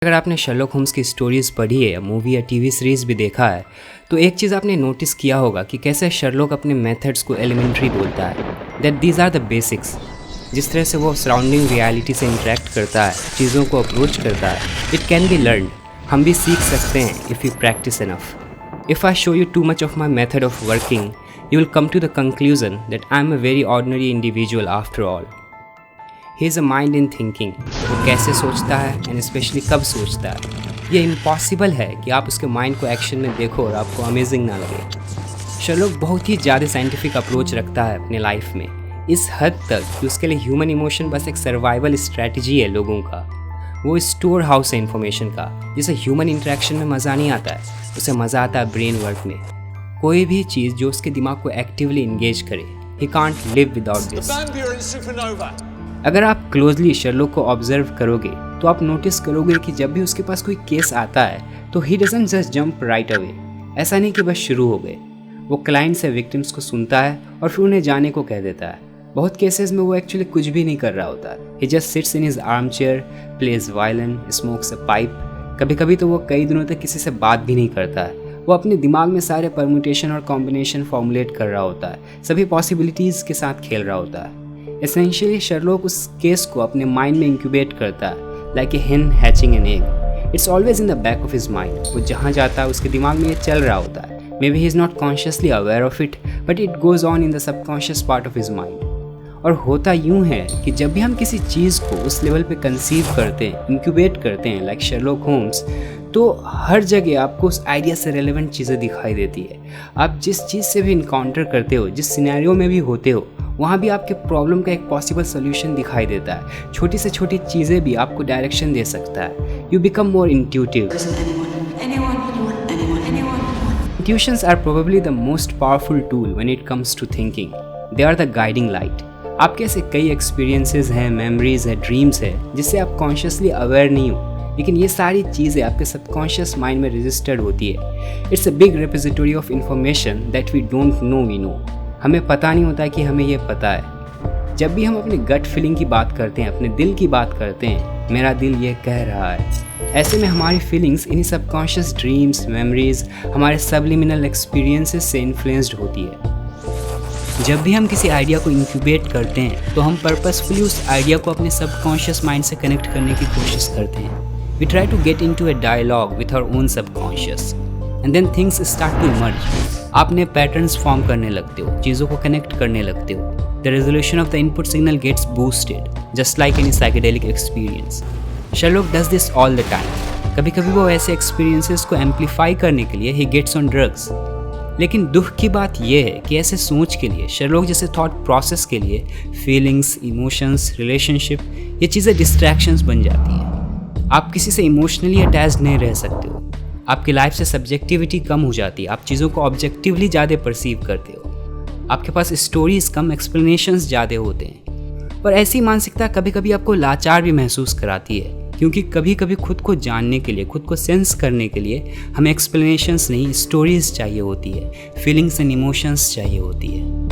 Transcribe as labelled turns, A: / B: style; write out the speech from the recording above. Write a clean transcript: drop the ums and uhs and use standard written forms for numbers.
A: अगर आपने Sherlock Holmes की स्टोरीज़ पढ़ी है या मूवी या टीवी सीरीज़ भी देखा है तो एक चीज़ आपने नोटिस किया होगा कि कैसे शर्लॉक अपने मेथड्स को एलिमेंट्री बोलता है, that these are the basics. जिस तरह से वो सराउंडिंग रियलिटी से इंटरेक्ट करता है, चीज़ों को अप्रोच करता है, इट कैन बी लर्न। हम भी सीख सकते हैं if you practice enough. If I show you too much of my method of working, you will come to the conclusion that I am a very ordinary individual after all. He is a mind in thinking. वो कैसे सोचता है and specially कब सोचता है, ये impossible है कि आप उसके माइंड को एक्शन में देखो और आपको अमेजिंग ना लगे। शर्लॉक बहुत ही ज़्यादा साइंटिफिक अप्रोच रखता है अपने लाइफ में, इस हद तक कि उसके लिए ह्यूमन इमोशन बस एक सर्वाइवल स्ट्रैटेजी है लोगों का। वो स्टोर हाउस है इन्फॉर्मेशन का, जिसे ह्यूमन इंटरेक्शन में मज़ा नहीं आता है, उसे मज़ा आता है ब्रेन वर्क में। कोई भी चीज़ जो उसके दिमाग को एक्टिवली इंगेज करे, he can't live without this. अगर आप क्लोजली शर्लॉक को ऑब्जर्व करोगे तो आप नोटिस करोगे कि जब भी उसके पास कोई केस आता है तो he doesn't just jump right away. ऐसा नहीं कि बस शुरू हो गए, वो क्लाइंट से विक्टिम्स को सुनता है और फिर उन्हें जाने को कह देता है। बहुत केसेस में वो एक्चुअली कुछ भी नहीं कर रहा होता, he just sits in his armchair, plays violin, smokes a pipe. कभी कभी तो वो कई दिनों तक किसी से बात भी नहीं करता है, वो अपने दिमाग में सारे परम्यूटेशन और कॉम्बिनेशन फॉर्मुलेट कर रहा होता है, सभी पॉसिबिलिटीज़ के साथ खेल रहा होता है। एसेंशियली शर्लॉक उस केस को अपने माइंड में इंक्यूबेट करता है, लाइक ए हेन hatching an egg. It's always in the back of his mind. वो जहाँ जाता है उसके दिमाग में ये चल रहा होता है। May be he is not consciously aware of it, but it goes on in the subconscious part of his mind. और होता यूँ है कि जब भी हम किसी चीज़ को उस लेवल पे कंसीव करते हैं, इंक्यूबेट करते हैं लाइक शर्लॉक होम्स, तो हर जगह आपको उस आइडिया से रेलेवेंट चीज़ें दिखाई देती है। आप जिस चीज़ से भी इनकाउंटर करते हो, जिस सिनेरियो में भी होते हो, वहाँ भी आपके प्रॉब्लम का एक पॉसिबल सोल्यूशन दिखाई देता है। छोटी से छोटी चीज़ें भी आपको डायरेक्शन दे सकता है। You become more intuitive. Intuitions are probably the most powerful tool when it comes to thinking. They are the guiding light. आपके ऐसे कई एक्सपीरियंसेस हैं, मेमोरीज है, ड्रीम्स है, जिससे आप कॉन्शियसली अवेयर नहीं हो, लेकिन ये सारी चीज़ें आपके सबकॉन्शियस माइंड में रजिस्टर्ड होती है। It's a big repository of information that we don't know we know. हमें पता नहीं होता कि हमें ये पता है। जब भी हम अपने गट फीलिंग की बात करते हैं, अपने दिल की बात करते हैं, मेरा दिल ये कह रहा है, ऐसे में हमारी फीलिंग्स इन्हीं सबकॉन्शियस ड्रीम्स, मेमोरीज, हमारे सबलिमिनल एक्सपीरियंसेस से इन्फ्लुएंस्ड होती है। जब भी हम किसी आइडिया को इंक्यूबेट करते हैं तो हम पर्पसफुली उस आइडिया को अपने सबकॉन्शियस माइंड से कनेक्ट करने की कोशिश करते हैं। We try to get into a dialogue with our own subconscious and then things start to emerge. आप नए पैटर्न्स फॉर्म करने लगते हो, चीज़ों को कनेक्ट करने लगते हो। The resolution of the input signal gets boosted just like any psychedelic experience. Sherlock does this all the time. कभी कभी वो ऐसे एक्सपीरियंसेस को एम्पलीफाई करने के लिए ही गेट्स ऑन ड्रग्स। लेकिन दुख की बात यह है कि ऐसे सोच के लिए, शर्लॉक जैसे थॉट प्रोसेस के लिए, फीलिंग्स, इमोशंस, रिलेशनशिप, ये चीज़ें डिस्ट्रैक्शंस बन जाती हैं। आप किसी से इमोशनली अटैच नहीं रह सकते हो। आपकी लाइफ से सब्जेक्टिविटी कम हो जाती है, आप चीज़ों को ऑब्जेक्टिवली ज़्यादा परसीव करते हो। आपके पास स्टोरीज कम, एक्सप्लेनेशंस ज़्यादा होते हैं। पर ऐसी मानसिकता कभी कभी आपको लाचार भी महसूस कराती है, क्योंकि कभी कभी खुद को जानने के लिए, खुद को सेंस करने के लिए हमें एक्सप्लेनेशंस नहीं, स्टोरीज चाहिए होती है, फीलिंग्स एंड इमोशंस चाहिए होती है।